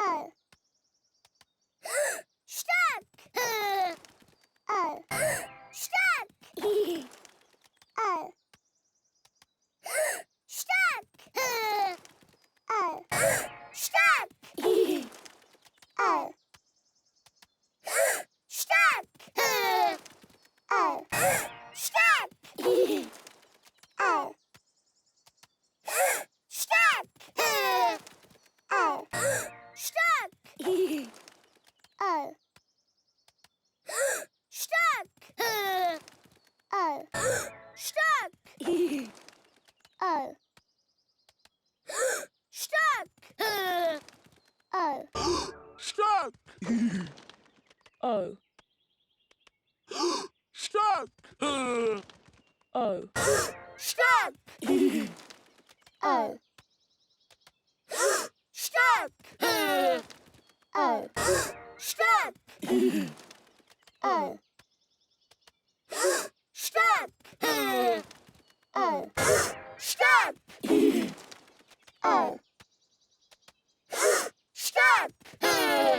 Oh. Stuck. Oh. Stuck. Oh. Stuck. Oh. Stuck. Oh. Stuck. Oh. Stuck. Oh. Stuck. Oh. Stuck. Oh. Stuck. Oh. Stuck. Oh. Stuck. Oh. Stuck! Oh. Stuck! Oh. Stuck. Oh. Stuck. Oh. Stuck. Oh. Stuck. Oh. Stuck. Oh. Stuck. Oh.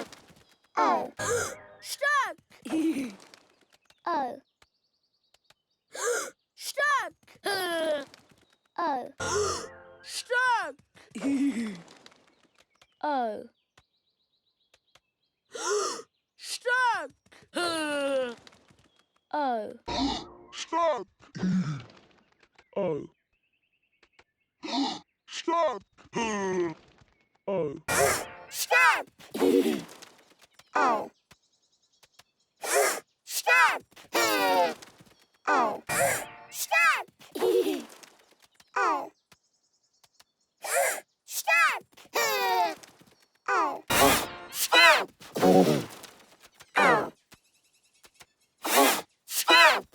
Stuck. Oh. Stuck. Oh. Stuck. Oh. Stuck. Oh. Stuck! Oh. Stuck! Oh. Stuck. Oh. Stuck. Oh. Stuck. Oh. Stuck. Oh. Stop. Oh. Stop.